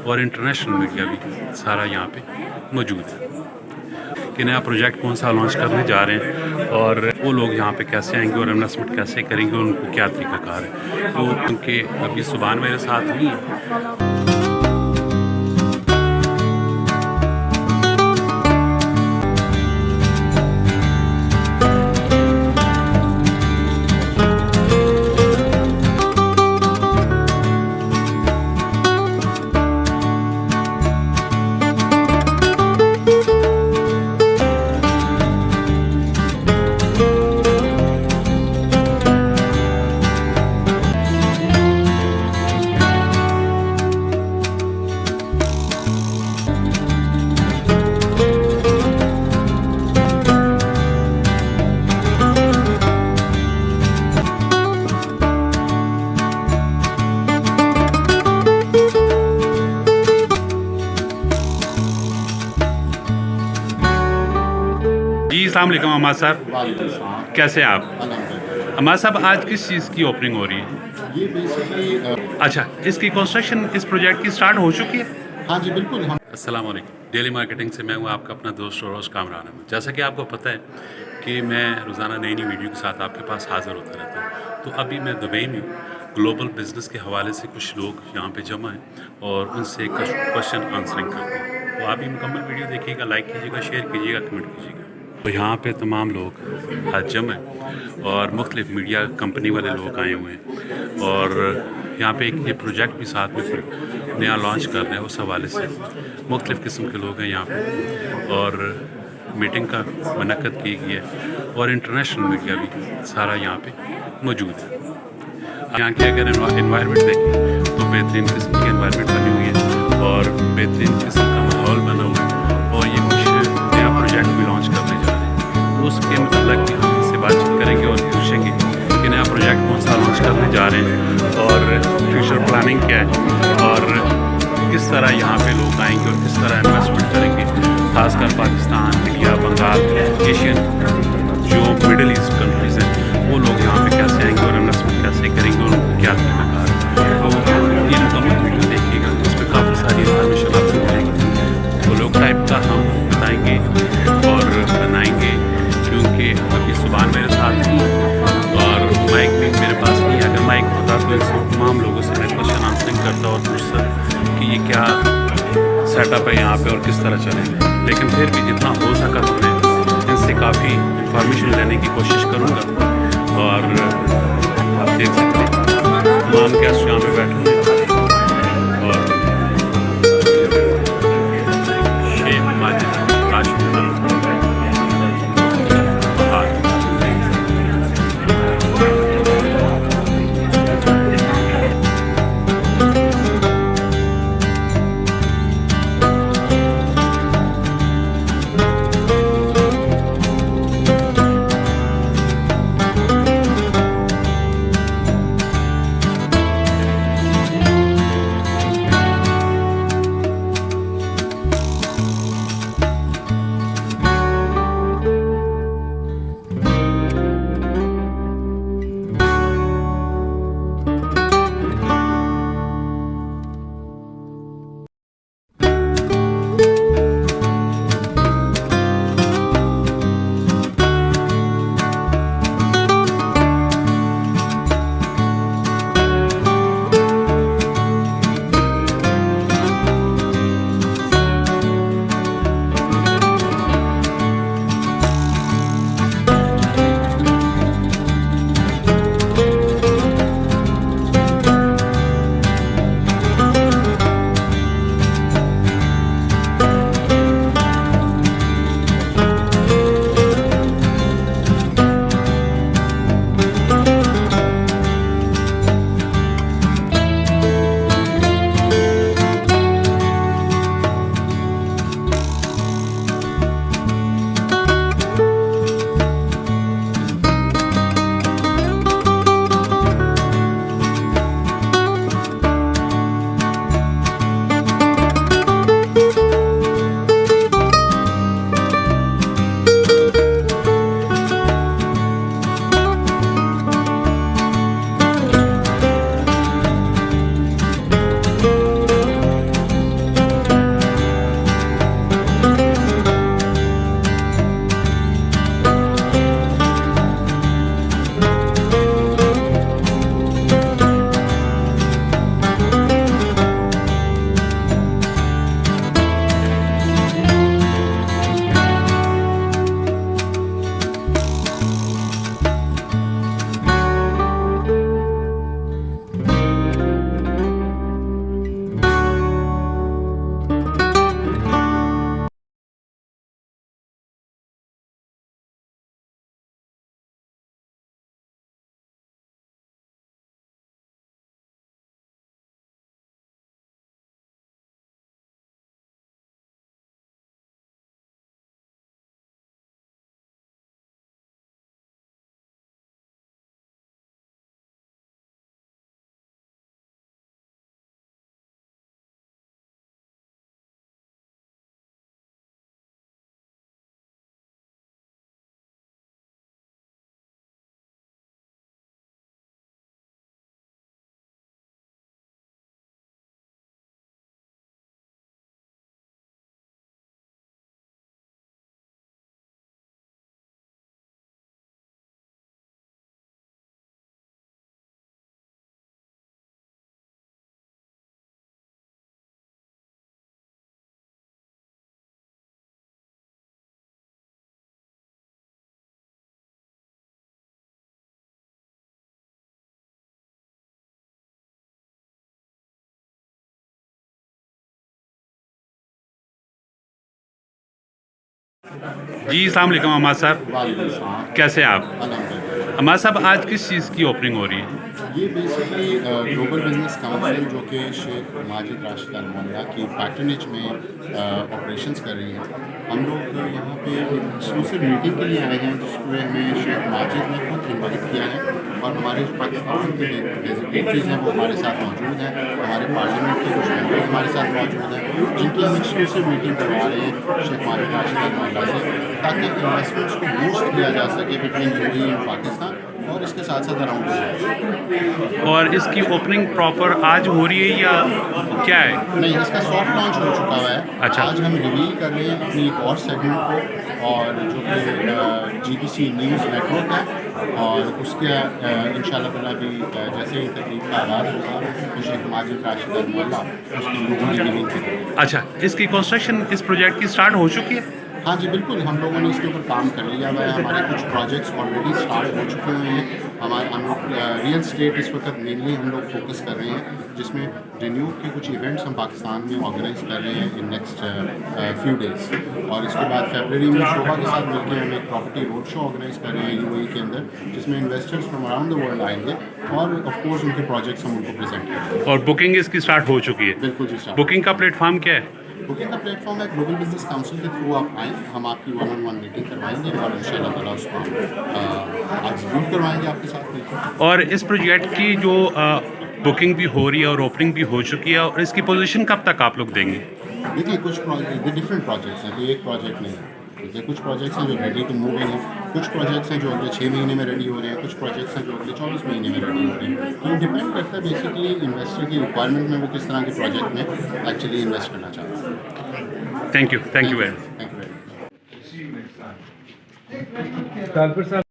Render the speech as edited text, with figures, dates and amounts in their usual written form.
और international media भी सारा यहाँ पे मौजूद है कि नया प्रोजेक्ट कौन सा लॉन्च करने जा रहे हैं और वो लोग यहाँ पे कैसे आएंगे और इन्वेस्टमेंट कैसे करेंगे और उनको क्या तरीक़ाकार है। तो उनके अभी सुबान मेरे साथ नहीं है। जी अस्सलाम वालेकुम अम्मा साहब, कैसे हैं आप? अम्मा साहब आज किस चीज़ की ओपनिंग हो रही है? ये बेसिकली अच्छा, इसकी कंस्ट्रक्शन इस प्रोजेक्ट की स्टार्ट हो चुकी है? हाँ जी बिल्कुल। हम अस्सलाम वालेकुम, डेली मार्केटिंग से मैं हूँ आपका अपना दोस्त रोज़ कामरान अहमद। जैसा कि आपको पता है कि मैं रोज़ाना नई वीडियो के साथ आपके पास हाज़िर होता रहता हूँ। तो अभी मैं दुबई में ग्लोबल बिज़नेस के हवाले से कुछ लोग यहाँ पे जमा हैं और उनसे क्वेश्चन आंसरिंग करते हैं। तो आप ये मुकम्मल वीडियो देखिएगा, लाइक कीजिएगा, शेयर कीजिएगा, कमेंट कीजिएगा। तो यहाँ पे तमाम लोग जमा हैं और मुख्तलिफ मीडिया कंपनी वाले लोग आए हुए हैं और यहाँ पे एक ये प्रोजेक्ट भी साथ में नया लॉन्च कर रहे हैं। उस हवाले से मुख्तलिफ़ किस्म के लोग हैं यहाँ पे और मीटिंग का मुनक़्क़द की गई है और इंटरनेशनल मीडिया भी सारा यहाँ पे मौजूद है। यहाँ की अगर इन्वायरमेंट देखें तो बेहतरीन किस्म की इन्वायरमेंट बनी हुई है और बेहतरीन किस्म का माहौल बना हुआ है और ये कुछ नया प्रोजेक्ट भी लॉन्च करने जा रहे हैं। तो उसके मतलब कि हम इससे बातचीत करेंगे और पूछेंगे कि नया प्रोजेक्ट कौन सा लॉन्च करने जा रहे हैं और फ्यूचर प्लानिंग क्या है और किस तरह यहाँ पे लोग आएंगे और किस तरह इन्वेस्टमेंट करेंगे, खासकर पाकिस्तान, इंडिया, बंगाल, एशियन जो मिडल ईस्ट कंट्रीज़ हैं वो लोग यहाँ पे कैसे आएंगे और इन्वेस्टमेंट कैसे करेंगे और उनको क्या तरीक़ाकार है। तो ये मुकम्मल वीडियो देखिएगा, इसमें काफ़ी सारी इन्फॉर्मेशन आपको मिलेगी। तो लोग टाइप का हम बताएँगे और बनाएँगे क्योंकि अभी सुबह मेरे साथ नहीं और माइक भी मेरे पास नहीं है। अगर माइक होता तो इन तमाम लोगों से मैं क्वेश्चन आंसरिंग करता और पूछता कि ये क्या सेटअप है यहाँ पे और किस तरह चलेंगे। लेकिन फिर भी जितना हो सका तो मैं इनसे काफ़ी इंफॉर्मेशन लेने की कोशिश करूँगा और आप देख सकते हैं तमाम गेस्ट यहाँ पे बैठे हुए हैं और शेख माजिद राशिद जी अस्सलाम वालेकुम अहमद साहब, वालेकुम अस्सलाम। कैसे हैं आप? अल्हम्दुलिल्लाह। अहमद साहब आज किस चीज़ की ओपनिंग हो रही है? ये बेसिकली ग्लोबल बिजनेस काउंसिल जो कि शेख माजिद राशिद अल मोल्ला की पैटर्नेज में ऑपरेशंस कर रही है। हम लोग यहाँ पे एक एक्सक्लूसिव मीटिंग के लिए आए हैं जिसमें हमें शेख माजिद ने खुद इन्वाइट किया है और हमारे पाकिस्तान के डेजिग्नेटरीज हैं वो हमारे साथ मौजूद हैं। हमारे पार्लियामेंट के कुछ मेंबर्स हमारे साथ मौजूद हैं जिनकी हम एक्सक्लूसिव मीटिंग करवा रहे हैं शेख माजिद राशिद अल मोल्ला से, ताकि इन्वेस्टमेंट्स को बूस्ट किया जा सके बिटवीन यूएई एंड पाकिस्तान और इसके साथ साथ अराउंड द वर्ल्ड। और इसकी ओपनिंग प्रॉपर आज हो रही है या क्या है? नहीं, इसका सॉफ्ट लॉन्च हो चुका हुआ है। अच्छा। आज हम रिवील कर रहे हैं अपनी एक और सेगमेंट को, और जो कि जीबीसी न्यूज़ नेटवर्क है, और उसके इंशाल्लाह ताला भी जैसे ही तकरीब का आगाज़ होगा तो शेख माजिद राशिद अल मोल्ला उसकी लोगों की रिवील करेंगे। अच्छा, इसकी कंस्ट्रक्शन इस प्रोजेक्ट की स्टार्ट हो चुकी है? हाँ जी बिल्कुल, हम लोगों ने इसके ऊपर काम कर लिया हुआ है। हमारे कुछ प्रोजेक्ट्स ऑलरेडी स्टार्ट हो चुके हुए हैं। हम लोग रियल स्टेट इस वक्त मेनली हम लोग फोकस कर रहे हैं, जिसमें रिन्यू के कुछ इवेंट्स हम पाकिस्तान में ऑर्गेनाइज कर रहे हैं इन नेक्स्ट फ्यू डेज़, और इसके बाद फरवरी में शोभा के साथ मिलकर हम एक प्रॉपर्टी रोड शो ऑर्गेनाइज कर रहे हैं यूएई के अंदर, जिसमें investors from around the world आएंगे और ऑफ कोर्स उनके प्रोजेक्ट्स हम उनको प्रेजेंट करेंगे। और बुकिंग इसकी स्टार्ट हो चुकी है? बिल्कुल जी, स्टार्ट। बुकिंग का प्लेटफॉर्म क्या है? बुकिंग का प्लेटफॉर्म है ग्लोबल बिजनेस काउंसिल के थ्रू आप आएँ, हम आपकी 1-on-1 मीटिंग करवाएंगे और इंशाल्लाह ताला उसको एग्जीक्यूट करवाएंगे आपके साथ मिलकर। और इस प्रोजेक्ट की जो बुकिंग भी हो रही है और ओपनिंग भी हो चुकी है, और इसकी पोजीशन कब तक आप लोग देंगे? देखिए, कुछ डिफरेंट प्रोजेक्ट्स हैं, तो एक प्रोजेक्ट नहीं है। देखिए, कुछ प्रोजेक्ट्स हैं जो रेडी टू मूव इन हैं, कुछ प्रोजेक्ट्स हैं जो अगले 6 महीने में रेडी हो रहे हैं, कुछ प्रोजेक्ट्स हैं जो अगले 24 महीने में रेडी हो रहे हैं। तो डिपेंड करता है बेसिकली इन्वेस्टर की रिक्वायरमेंट में, वो किस तरह के प्रोजेक्ट में एक्चुअली इन्वेस्ट करना चाहता है। Thank you very much. Thank you very much. Kalpur साहब